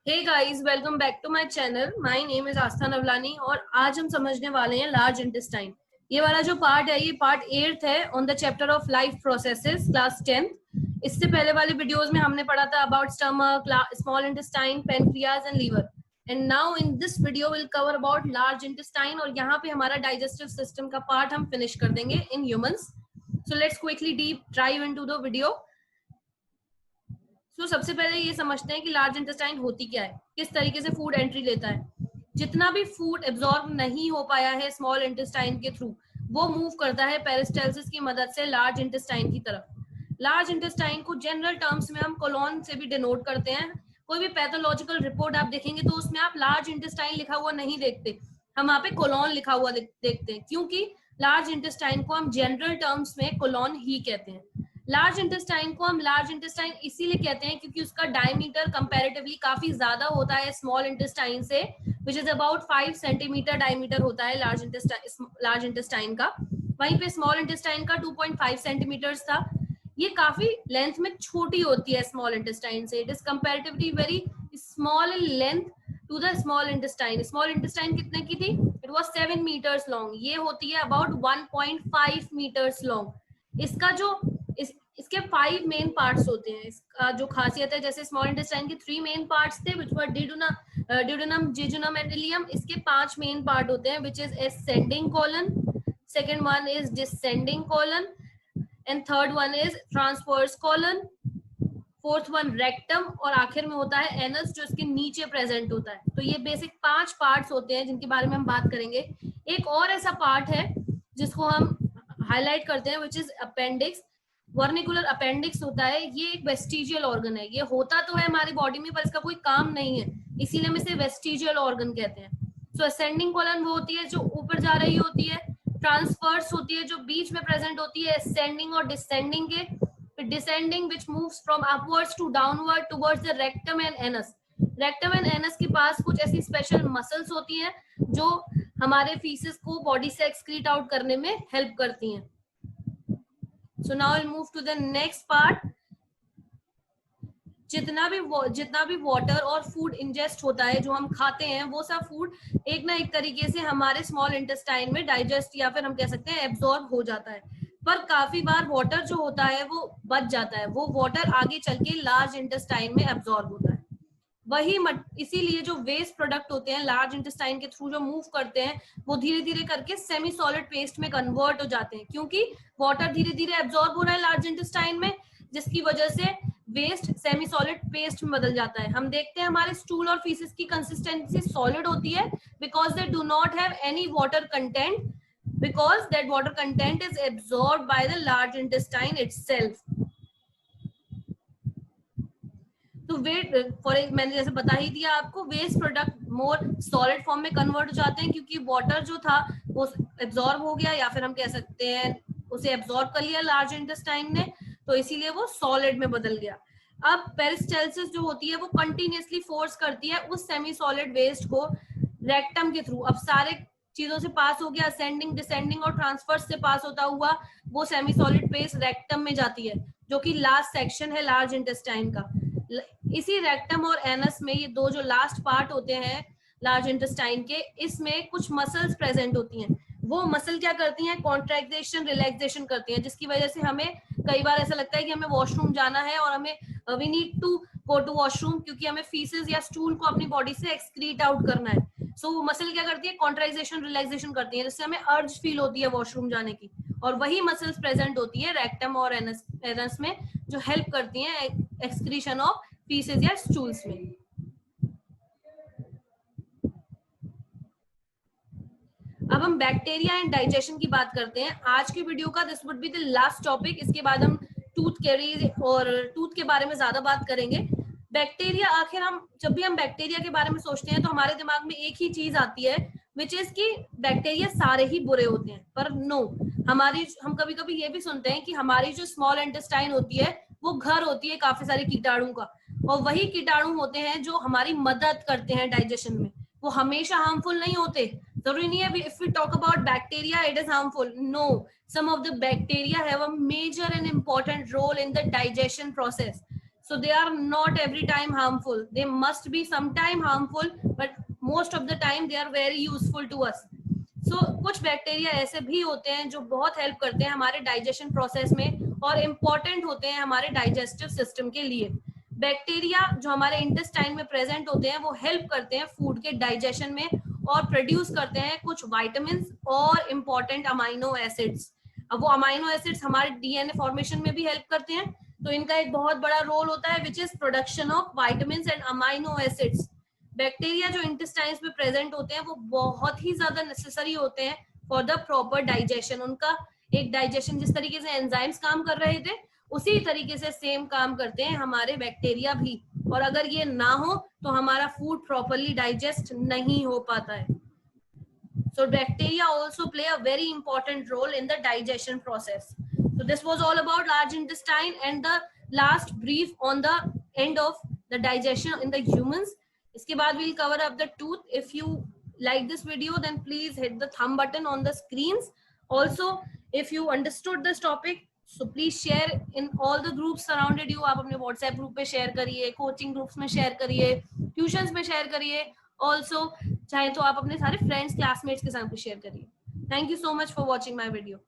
Hey guys, welcome back to my channel. My name is Aastha Navlani और आज हम समझने वाले हैं लार्ज इंटेस्टाइन। ये वाला जो पार्ट है ये पार्ट 8th है on the chapter of life processes, class 10th। इससे पहले वाले वीडियोस में हमने पढ़ा था about stomach, small intestine, pancreas and liver. And now in this video will cover about large intestine और यहाँ पे हमारा डाइजेस्टिव सिस्टम का पार्ट हम फिनिश कर देंगे in humans. So let's quickly deep drive into the video. तो सबसे पहले ये समझते हैं कि लार्ज इंटेस्टाइन होती क्या है, किस तरीके से फूड एंट्री लेता है। जितना भी फूड एब्जॉर्ब नहीं हो पाया है स्मॉल इंटेस्टाइन के थ्रू, वो मूव करता है पेरिस्टाल्सिस की मदद से लार्ज इंटेस्टाइन की तरफ। लार्ज इंटेस्टाइन को जनरल टर्म्स में हम कोलोन से भी डिनोट करते हैं। कोई भी पैथोलॉजिकल रिपोर्ट आप देखेंगे तो उसमें आप लार्ज इंटेस्टाइन लिखा हुआ नहीं देखते, हम वहाँ पे कोलोन लिखा हुआ देखते हैं, क्योंकि लार्ज इंटेस्टाइन को हम जनरल टर्म्स में कोलोन ही कहते हैं। लार्ज इंटेस्टाइन को हम लार्ज इंटेस्टाइन इसीलिए कहते हैं क्योंकि उसका डायमीटर कंपैरेटिवली काफी ज्यादा होता है स्मॉल इंटेस्टाइन से, which is about 5 centimetre diameter होता है लार्ज इंटेस्टाइन का। वहीं पे स्मॉल इंटेस्टाइन का 2.5 सेंटीमीटर था। ये काफी लेंथ में छोटी होती है स्मॉल इंटेस्टाइन से। It is comparatively very small in length to the small intestine. Small intestine कितने की थी? It was 7 metres long. ये होती है अबाउट 1.5 मीटर्स लॉन्ग। इसका जो इसके 5 मेन पार्ट्स होते हैं। इसका जो खासियत है, जैसे स्मॉल इंटेस्टाइन के 3 मेन पार्ट्स थे which were duodenum, jejunum and ileum. इसके 5 मेन पार्ट होते हैं which is ascending colon, second one is descending colon and third one is transverse colon, fourth one rectum और आखिर में होता है एनस जो इसके नीचे प्रेजेंट होता है। तो ये बेसिक 5 पार्ट्स होते हैं जिनके बारे में हम बात करेंगे। एक और ऐसा पार्ट है जिसको हम हाईलाइट करते हैं which is appendix. Vernacular appendix होता है, ये एक वेस्टिजियल ऑर्गन है। ये होता तो है हमारी बॉडी में पर इसका कोई काम नहीं है, इसीलिए हम इसे वेस्टिजियल ऑर्गन कहते हैं। सो असेंडिंग कॉलन वो होती है जो ऊपर जा रही होती है, ट्रांसवर्स होती है जो बीच में प्रेजेंट होती है असेंडिंग और डिसेंडिंग के, फिर descending which moves from upwards to downward towards the rectum and anus. Rectum and anus के पास कुछ ऐसी स्पेशल मसल्स होती हैं जो हमारे फीसेस को बॉडी से एक्सक्रीट आउट करने में हेल्प करती हैं। So now I'll move to the next part. जितना भी वाटर और फूड इंजेस्ट होता है, जो हम खाते हैं, वो सब फूड एक ना एक तरीके से हमारे स्मॉल इंटेस्टाइन में डाइजेस्ट या फिर हम कह सकते हैं एब्जॉर्ब हो जाता है। पर काफी बार वाटर जो होता है वो बच जाता है, वो वाटर आगे चल के लार्ज इंटेस्टाइन में एब्जॉर्ब होता है। इसीलिए जो वेस्ट प्रोडक्ट होते हैं लार्ज इंटेस्टाइन के थ्रू जो मूव करते हैं, वो धीरे धीरे करके सेमी सॉलिड पेस्ट में कन्वर्ट हो जाते हैं, क्योंकि वाटर धीरे धीरे एब्जॉर्ब हो रहा है लार्ज इंटेस्टाइन में, जिसकी वजह से वेस्ट सेमी सॉलिड पेस्ट में बदल जाता है। हम देखते हैं हमारे स्टूल और फीसेस की कंसिस्टेंसी सॉलिड होती है because they do not have any water content, because that water content is absorbed by the large intestine itself. तो मैंने जैसे बता ही दिया आपको, वेस्ट प्रोडक्ट मोर सॉलिड फॉर्म में कन्वर्ट हो जाते हैं क्योंकि वाटर जो था वो एब्जॉर्ब हो गया, या फिर हम कह सकते हैं उसे एब्जॉर्ब कर लिया लार्ज इंटेस्टाइन ने, तो इसीलिए वो सॉलिड में बदल गया। अब पेरिस्टाल्सिस जो होती है वो कंटिन्यूअसली फोर्स करती है उस सेमी सॉलिड वेस्ट को रेक्टम के थ्रू। अब सारे चीजों से पास हो गया, असेंडिंग, डिसेंडिंग और ट्रांसफर से पास होता हुआ वो सेमी सॉलिड वेस्ट रेक्टम में जाती है, जो कि लास्ट सेक्शन है लार्ज इंटेस्टाइन का। इसी रेक्टम और एनस में, ये दो जो लास्ट पार्ट होते हैं लार्ज इंटेस्टाइन के, इसमें कुछ मसल्स प्रेजेंट होती हैं। वो मसल क्या करती हैं? कॉन्ट्रैक्शन, रिलैक्सेशन करती हैं, जिसकी वजह से हमें कई बार ऐसा लगता है कि हमें वॉशरूम जाना है और हमें we need to go to washroom, क्योंकि हमें फीसेस या स्टूल को अपनी बॉडी से एक्सक्रीट आउट करना है। सो वो मसल क्या करती है? कॉन्ट्रैक्शन, रिलैक्सेशन करती है, जिससे हमें अर्ज फील होती है वॉशरूम जाने की। और वही मसल्स प्रेजेंट होती है रेक्टम और एनस में, जो हेल्प करती हैं एक्सक्रीशन ऑफ फीसेस या स्टूल्स में। अब हम बैक्टीरिया एंड डाइजेशन की बात करते हैं। आज की वीडियो का this would be the last topic. इसके बाद हम टूथ कैरी और टूथ के बारे में ज्यादा बात करेंगे। बैक्टीरिया, आखिर जब भी हम बैक्टीरिया के बारे में सोचते हैं तो हमारे दिमाग में एक ही चीज आती है, विच इज कि बैक्टीरिया सारे ही बुरे होते हैं। पर नो, हम कभी कभी ये भी सुनते हैं कि हमारी जो स्मॉल इंटेस्टाइन होती है वो घर होती है काफी सारे कीटाणु का, और वही कीटाणु होते हैं जो हमारी मदद करते हैं डाइजेशन में। वो हमेशा हार्मफुल नहीं होते, जरूरी नहीं है if we talk about bacteria it is harmful, no, some of the bacteria have a major and important role in the digestion process. So they are not every time harmful. They must be sometime harmful, but most of the time they are very useful to us. So कुछ bacteria ऐसे भी होते हैं जो बहुत help करते हैं हमारे डाइजेशन प्रोसेस में और इम्पोर्टेंट होते हैं हमारे डाइजेस्टिव सिस्टम के लिए. बैक्टीरिया जो हमारे इंटेस्टाइन में प्रेजेंट होते हैं वो हेल्प करते हैं फूड के डाइजेशन में और प्रोड्यूस करते हैं कुछ विटामिन और इम्पोर्टेंट अमाइनो एसिड्स. अब वो अमाइनो एसिड्स हमारे डीएनए फॉर्मेशन में भी हेल्प करते हैं, तो इनका एक बहुत बड़ा रोल होता है which is production of vitamin and amino acids. Bacteria जो इंटेस्टाइन्स में प्रेजेंट होते हैं वो बहुत ही ज्यादा नेसेसरी होते हैं फॉर द प्रॉपर डाइजेशन. उनका एक डाइजेशन जिस तरीके से एंजाइम्स काम कर रहे थे उसी तरीके से सेम काम करते हैं हमारे बैक्टीरिया भी, और अगर ये ना हो तो हमारा फूड प्रॉपरली डाइजेस्ट नहीं हो पाता है. So bacteria also play a very important role in the digestion process. So this was all about large intestine and the last brief on the end of the digestion in the humans. इसके बाद we'll cover up the tooth. If you like this video, then please hit the thumb button on the screens. Also, if you understood this topic, so please share in all the groups surrounded you. आप अपने WhatsApp group पे share करिए, coaching groups में share करिए, tuitions में share करिए. Also, चाहे तो आप अपने सारे फ्रेंड्स क्लासमेट्स के साथ भी शेयर करिए. Thank you so much for watching my video.